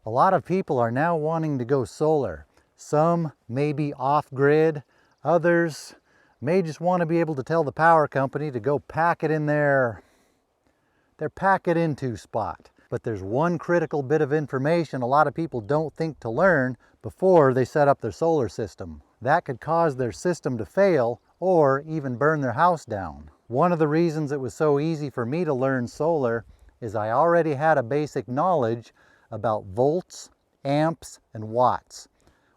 A lot of people are now wanting to go solar. Some may be off-grid, others may just want to be able to tell the power company to go pack it in their pack it into spot. But there's one critical bit of information a lot of people don't think to learn before they set up their solar system. That could cause their system to fail or even burn their house down. One of the reasons it was so easy for me to learn solar is I already had a basic knowledge about volts, amps, and watts,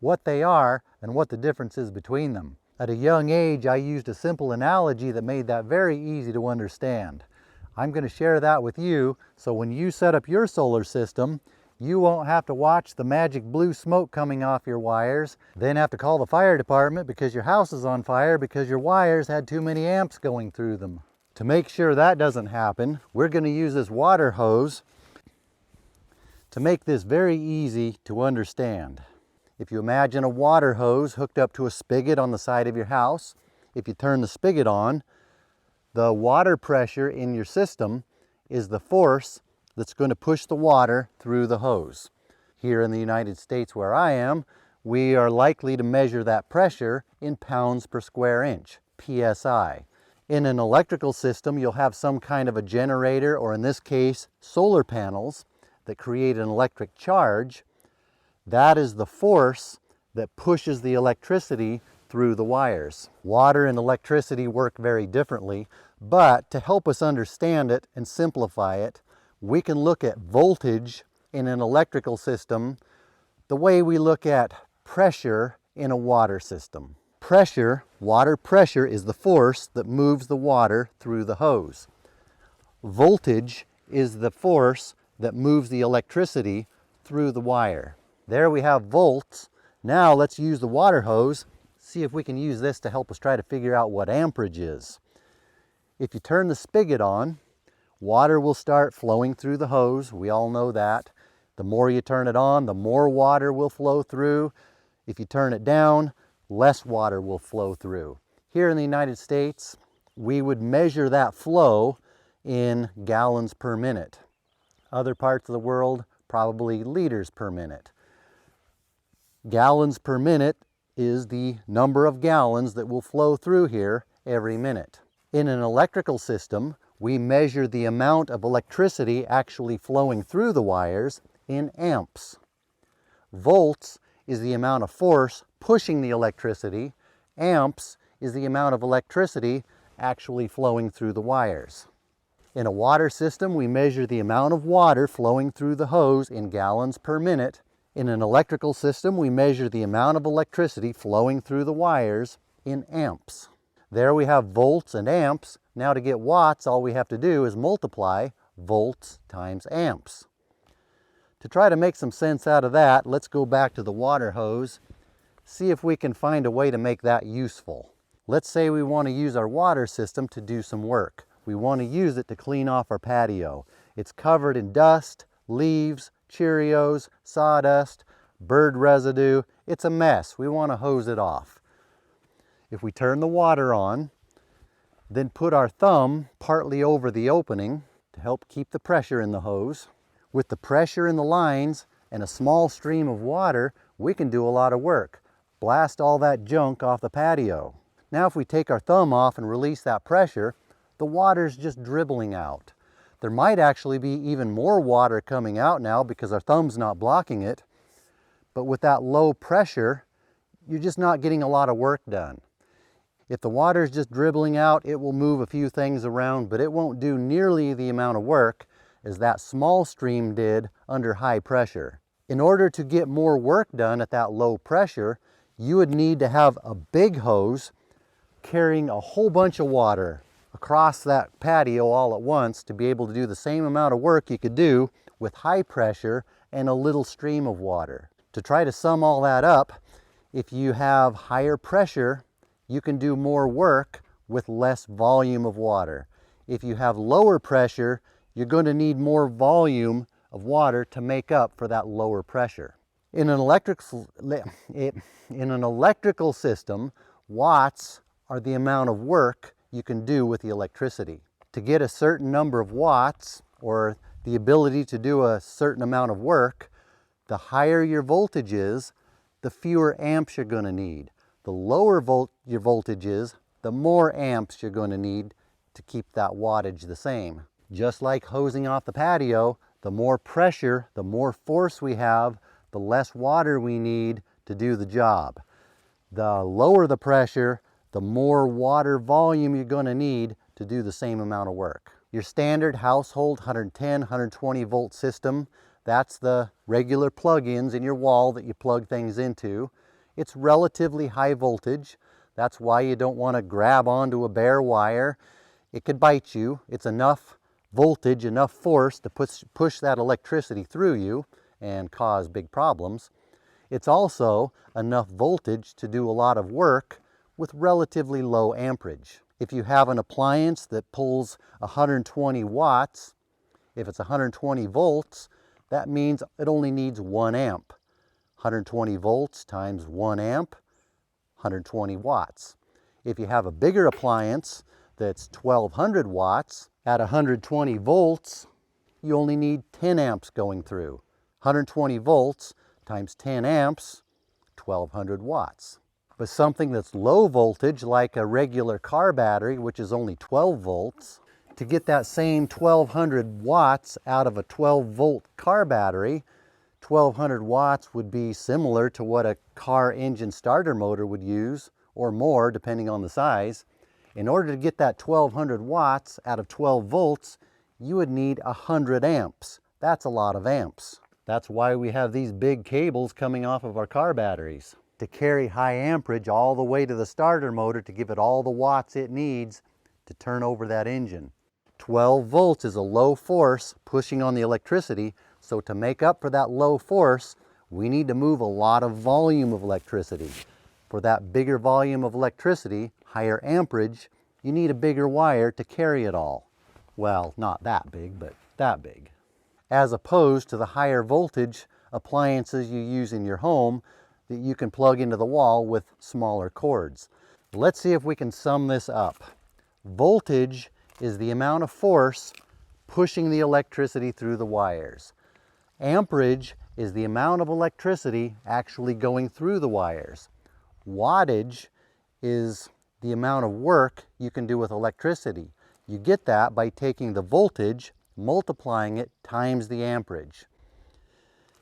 what they are and what the difference is between them. At a young age, I used a simple analogy that made that very easy to understand. I'm going to share that with you, so when you set up your solar system, you won't have to watch the magic blue smoke coming off your wires, then have to call the fire department because your house is on fire because your wires had too many amps going through them. To make sure that doesn't happen, we're going to use this water hose to make this very easy to understand. If you imagine a water hose hooked up to a spigot on the side of your house, if you turn the spigot on, the water pressure in your system is the force that's going to push the water through the hose. Here in the United States where I am, we are likely to measure that pressure in pounds per square inch, PSI. In an electrical system, you'll have some kind of a generator, or in this case, solar panels that create an electric charge. That is the force that pushes the electricity through the wires. Water and electricity work very differently, but to help us understand it and simplify it, we can look at voltage in an electrical system the way we look at pressure in a water system. Pressure, water pressure, is the force that moves the water through the hose. Voltage is the force that moves the electricity through the wire. There we have volts. Now let's use the water hose, see if we can use this to help us try to figure out what amperage is. If you turn the spigot on, water will start flowing through the hose. We all know that. The more you turn it on, the more water will flow through. If you turn it down, less water will flow through. Here in the United States, we would measure that flow in gallons per minute. Other parts of the world, probably liters per minute. Gallons per minute is the number of gallons that will flow through here every minute. In an electrical system, we measure the amount of electricity actually flowing through the wires in amps. Volts is the amount of force pushing the electricity. Amps is the amount of electricity actually flowing through the wires. In a water system, we measure the amount of water flowing through the hose in gallons per minute. In an electrical system, we measure the amount of electricity flowing through the wires in amps. There we have volts and amps. Now to get watts, all we have to do is multiply volts times amps. To try to make some sense out of that, let's go back to the water hose, see if we can find a way to make that useful. Let's say we want to use our water system to do some work. We want to use it to clean off our patio. It's covered in dust, leaves, Cheerios, sawdust, bird residue. It's a mess. We want to hose it off. If we turn the water on, then put our thumb partly over the opening to help keep the pressure in the hose. With the pressure in the lines and a small stream of water, we can do a lot of work. Blast all that junk off the patio. Now if we take our thumb off and release that pressure, the water's just dribbling out. There might actually be even more water coming out now because our thumb's not blocking it. But with that low pressure, you're just not getting a lot of work done. If the water's just dribbling out, it will move a few things around, but it won't do nearly the amount of work as that small stream did under high pressure. In order to get more work done at that low pressure, you would need to have a big hose carrying a whole bunch of water across that patio all at once to be able to do the same amount of work you could do with high pressure and a little stream of water. To try to sum all that up, if you have higher pressure, you can do more work with less volume of water. If you have lower pressure, you're going to need more volume of water to make up for that lower pressure. In an electrical system, watts are the amount of work you can do with the electricity. To get a certain number of watts, or the ability to do a certain amount of work, The higher your voltage is, the fewer amps you're going to need. The lower your voltage is, the more amps you're going to need to keep that wattage the same. Just like hosing off the patio, the more pressure, the more force we have, the less water we need to do the job. The lower the pressure, the more water volume you're going to need to do the same amount of work. Your standard household 110, 120 volt system, that's the regular plug-ins in your wall that you plug things into. It's relatively high voltage. That's why you don't want to grab onto a bare wire. It could bite you. It's enough voltage, enough force to push that electricity through you and cause big problems. It's also enough voltage to do a lot of work with relatively low amperage. If you have an appliance that pulls 120 watts, if it's 120 volts, that means it only needs 1 amp. 120 volts times 1 amp, 120 watts. If you have a bigger appliance that's 1200 watts, at 120 volts, you only need 10 amps going through. 120 volts times 10 amps, 1200 watts. But something that's low voltage, like a regular car battery, which is only 12 volts, to get that same 1200 watts out of a 12 volt car battery, 1200 watts would be similar to what a car engine starter motor would use, or more depending on the size. In order to get that 1200 watts out of 12 volts, you would need 100 amps. That's a lot of amps. That's why we have these big cables coming off of our car batteries, to carry high amperage all the way to the starter motor to give it all the watts it needs to turn over that engine. 12 volts is a low force pushing on the electricity, so to make up for that low force, we need to move a lot of volume of electricity. For that bigger volume of electricity, higher amperage, you need a bigger wire to carry it all. Well, not that big, but that big. As opposed to the higher voltage appliances you use in your home that you can plug into the wall with smaller cords. Let's see if we can sum this up. Voltage is the amount of force pushing the electricity through the wires. Amperage is the amount of electricity actually going through the wires. Wattage is the amount of work you can do with electricity. You get that by taking the voltage, multiplying it times the amperage.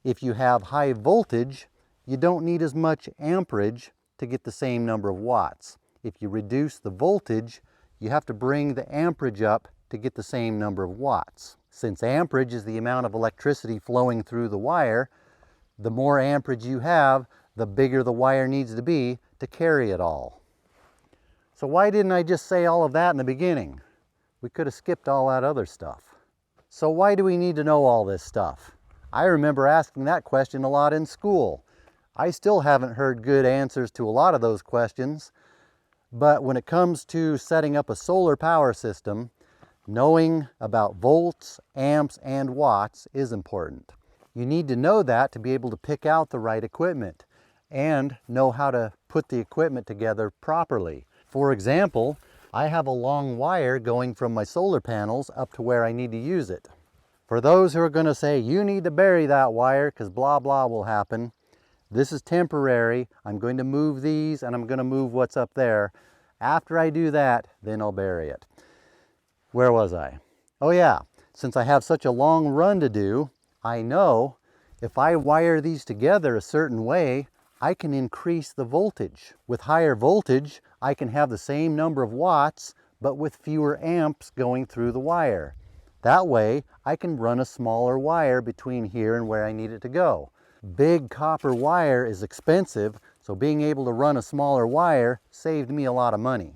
If you have high voltage, you don't need as much amperage to get the same number of watts. If you reduce the voltage, you have to bring the amperage up to get the same number of watts. Since amperage is the amount of electricity flowing through the wire, the more amperage you have, the bigger the wire needs to be to carry it all. So why didn't I just say all of that in the beginning? We could have skipped all that other stuff. So why do we need to know all this stuff? I remember asking that question a lot in school. I still haven't heard good answers to a lot of those questions, but when it comes to setting up a solar power system, knowing about volts, amps, and watts is important. You need to know that to be able to pick out the right equipment and know how to put the equipment together properly. For example, I have a long wire going from my solar panels up to where I need to use it. For those who are going to say, you need to bury that wire because blah blah will happen, this is temporary. I'm going to move these and I'm going to move what's up there. After I do that, then I'll bury it. Where was I? Oh yeah, since I have such a long run to do, I know if I wire these together a certain way, I can increase the voltage. With higher voltage, I can have the same number of watts, but with fewer amps going through the wire. That way, I can run a smaller wire between here and where I need it to go. Big copper wire is expensive, so being able to run a smaller wire saved me a lot of money.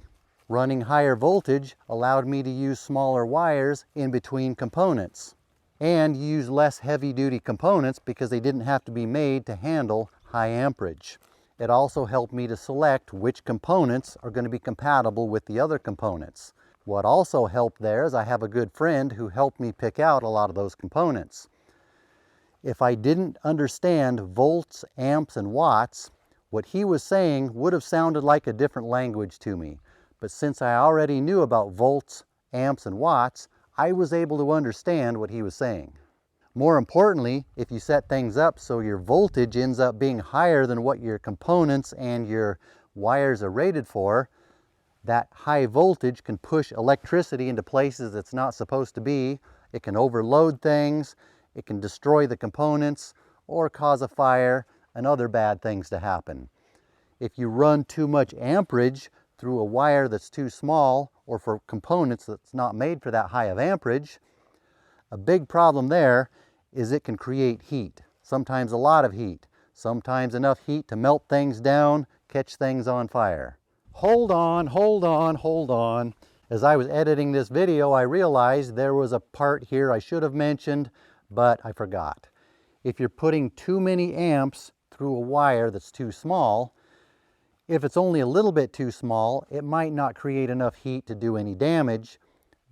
Running higher voltage allowed me to use smaller wires in between components and use less heavy-duty components because they didn't have to be made to handle high amperage. It also helped me to select which components are going to be compatible with the other components. What also helped there is I have a good friend who helped me pick out a lot of those components. If I didn't understand volts, amps, and watts, what he was saying would have sounded like a different language to me. But since I already knew about volts, amps, and watts, I was able to understand what he was saying. More importantly, if you set things up so your voltage ends up being higher than what your components and your wires are rated for, that high voltage can push electricity into places it's not supposed to be. It can overload things, it can destroy the components, or cause a fire and other bad things to happen. If you run too much amperage through a wire that's too small, or for components that's not made for that high of amperage, a big problem there is it can create heat. Sometimes a lot of heat, sometimes enough heat to melt things down, catch things on fire. Hold on. As I was editing this video, I realized there was a part here I should have mentioned, but I forgot. If you're putting too many amps through a wire that's too small, if it's only a little bit too small, it might not create enough heat to do any damage,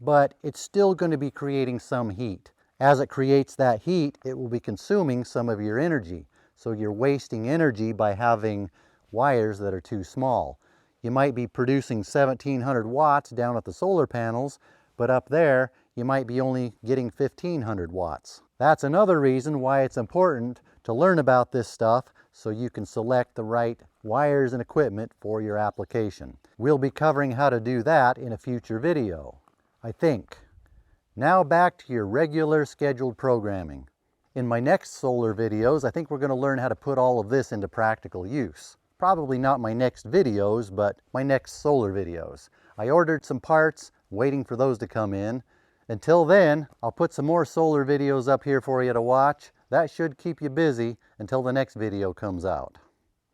but it's still going to be creating some heat. As it creates that heat, it will be consuming some of your energy. So you're wasting energy by having wires that are too small. You might be producing 1700 watts down at the solar panels, but up there, you might be only getting 1500 watts. That's another reason why it's important to learn about this stuff so you can select the right wires and equipment for your application. We'll be covering how to do that in a future video, I think. Now back to your regular scheduled programming. In my next solar videos, I think we're going to learn how to put all of this into practical use. Probably not my next videos, but my next solar videos. I ordered some parts, waiting for those to come in. Until then, I'll put some more solar videos up here for you to watch. That should keep you busy until the next video comes out.